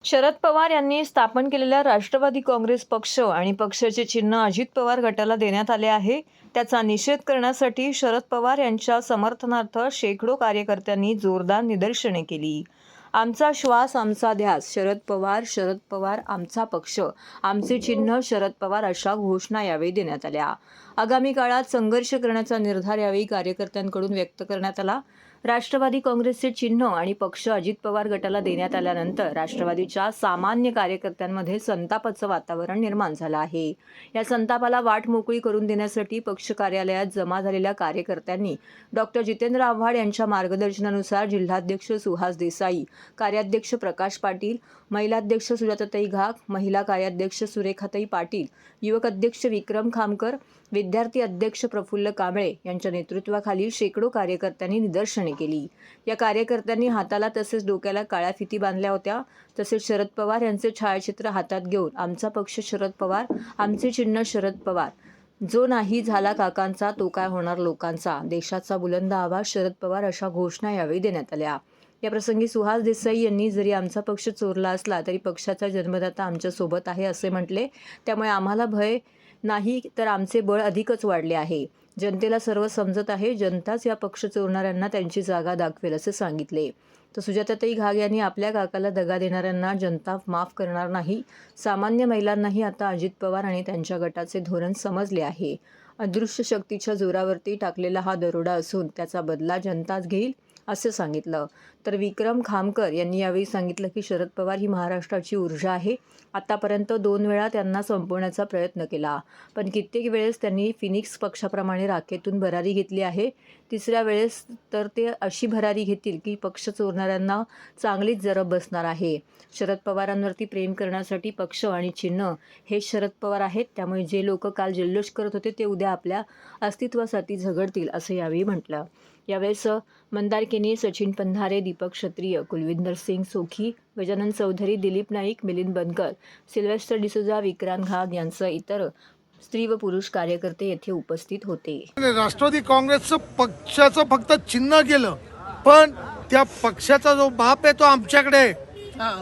शरद पवार यांनी स्थापन केलेल्या राष्ट्रवादी काँग्रेस पक्ष आणि पक्षाचे चिन्ह अजित पवार गटाला देण्यात आले आहे. त्याचा निषेध करण्यासाठी शरद पवार यांच्या समर्थनार्थ शेकडो कार्यकर्त्यांनी जोरदार निदर्शने केली. आमचा श्वास आमचा ध्यास, शरद पवार आमचा पक्ष, आमचे चिन्ह शरद पवार अशा घोषणा यावेळी देण्यात आल्या. आगामी काळात संघर्ष करण्याचा निर्धार यावेळी कार्यकर्त्यांकडून व्यक्त करण्यात आला. राष्ट्रवादी काँग्रेसचे चिन्ह आणि पक्ष अजित पवार गटाला देण्यात आल्यानंतर राष्ट्रवादीच्या सामान्य कार्यकर्त्यांमध्ये संतापाचं वातावरण निर्माण झालं आहे. या संतापाला वाट मोकळी करून देण्यासाठी पक्ष कार्यालयात जमा झालेल्या कार्यकर्त्यांनी डॉक्टर जितेंद्र आव्हाड यांच्या मार्गदर्शनानुसार जिल्हाध्यक्ष सुहास देसाई, कार्याध्यक्ष प्रकाश पाटील, महिलाध्यक्ष सुजाताताई घाग, महिला कार्याध्यक्ष सुरेखाताई पाटील, युवक अध्यक्ष विक्रम खामकर, विद्यार्थी अध्यक्ष प्रफुल्ल कांबळे यांच्या नेतृत्वाखाली शेकडो कार्यकर्त्यांनी निदर्शने केली. या कार्यकर्त्यांनी हाताला तसेच डोक्याला काळ्या फिती बांधल्या होत्या. तसेच शरद पवार यांचे छायाचित्र हातात घेऊन आमचा पक्ष शरद पवार, आमचे चिन्ह शरद पवार, जो नाही झाला काकांचा तो काय होणार लोकांचा, देशाचा बुलंद आवाज शरद पवार अशा घोषणा यावेळी देण्यात आल्या. या प्रसंगी सुहास देसाई यांनी जरी आमचा पक्ष चोरला असला तरी पक्षाचा जन्मदाता आमच्या सोबत आहे असे म्हटले. त्यामुळे आम्हाला भय नाही तर आमचे बळ अधिकच वाढले आहे. जनतेला सर्व समजत आहे. जनताच या पक्ष चोरणाऱ्यांना त्यांची जागा दाखवेल असे सांगितले. तर सुजाताताई घाग यांनी आपल्या काकाला दगा देणाऱ्यांना जनता माफ करणार नाही. सामान्य महिलांनाही आता अजित पवार आणि त्यांच्या गटाचे धोरण समजले आहे. अदृश्य शक्तीच्या जोरावरती टाकलेला हा दरोडा असून त्याचा बदला जनताच घेईल असे सांगितलं. तर विक्रम खामकर यांनी यावेळी सांगितलं की शरद पवार ही महाराष्ट्राची ऊर्जा आहे. आतापर्यंत 2 वेळा त्यांना संपवण्याचा प्रयत्न केला, पण कित्येक वेळेस त्यांनी फिनिक्स पक्षाप्रमाणे राखेतून भरारी घेतली आहे. तिसऱ्या वेळेस तर ते अशी भरारी घेतील की पक्ष चोरणाऱ्यांना चांगलीच जरब बसणार आहे. शरद पवारांवरती प्रेम करण्यासाठी पक्ष आणि चिन्ह हे शरद पवार आहेत. त्यामुळे जे लोक काल जल्लोष करत होते ते उद्या आपल्या अस्तित्वासाठी झगडतील असं यावेळी म्हटलं. यावेळेस मंदारकिनी, सचिन पंधारे, दीपक क्षत्रिय, कुलविंदर सिंग सोखी, गजानन चौधरी, दिलीप नाईक, मिलिंद बनकर, सिल्वेस्टर डिसोजा, विक्रांत घाग यांसह इतर स्त्री व पुरुष कार्यकर्ते येथे उपस्थित होते. राष्ट्रवादी काँग्रेसचं पक्षाचं फक्त चिन्ह गेलं, पण त्या पक्षाचा जो बाप आहे तो आमच्याकडे आहे.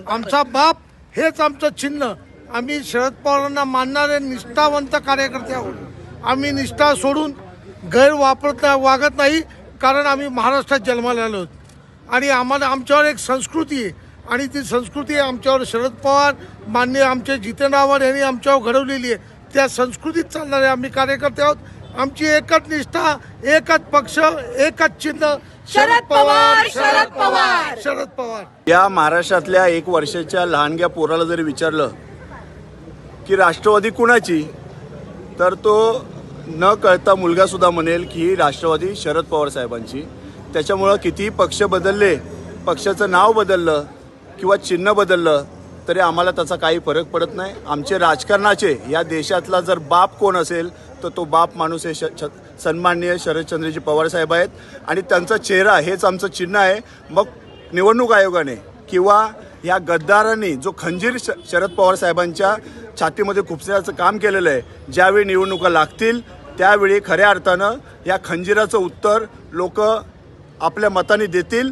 आमचा बाप हेच आमचं चिन्ह. आम्ही शरद पवारांना मानणारे निष्ठावंत कार्यकर्ते आहोत. आम्ही निष्ठा सोडून गैरवापरत वागत नाही, कारण आम्ही महाराष्ट्रात जन्माला आलो आणि आम्हाला आमच्यावर एक संस्कृती आहे आणि ती संस्कृती आमच्यावर शरद पवार, माननीय आमचे जितेंद्र आव्हाड यांनी आमच्यावर घडवलेली आहे. त्या संस्कृतीत चालणारे आम्ही कार्यकर्ते आहोत. आमची एकच निष्ठा, एकच पक्ष, एकच चिन्ह शरद पवार, शरद पवार, शरद पवार. या महाराष्ट्रातल्या 1 वर्षाच्या लहानग्या पोराला जरी विचारलं की राष्ट्रवादी कुणाची, तर तो न कळता मुलगा सुद्धा म्हणेल की ही राष्ट्रवादी शरद पवार साहेबांची. त्याच्यामुळं कितीही पक्ष बदलले, पक्षाचं नाव बदललं किंवा चिन्ह बदललं तरी आम्हाला त्याचा काही फरक पडत नाही. आमचे राजकारणाचे या देशातला जर बाप कोण असेल तर तो बाप माणूस हे सन्माननीय शरदचंद्रजी पवार साहेब आहेत आणि त्यांचा चेहरा हेच आमचं चिन्ह आहे. मग निवडणूक आयोगाने किंवा या गद्दारांनी जो खंजीर शरद पवार साहेबांच्या छातीमध्ये खुपसण्याचं काम केलेलं आहे, ज्यावेळी निवडणुका लागतील त्यावेळी खऱ्या अर्थानं या खंजीराचं उत्तर लोक आपल्या मताने देतील.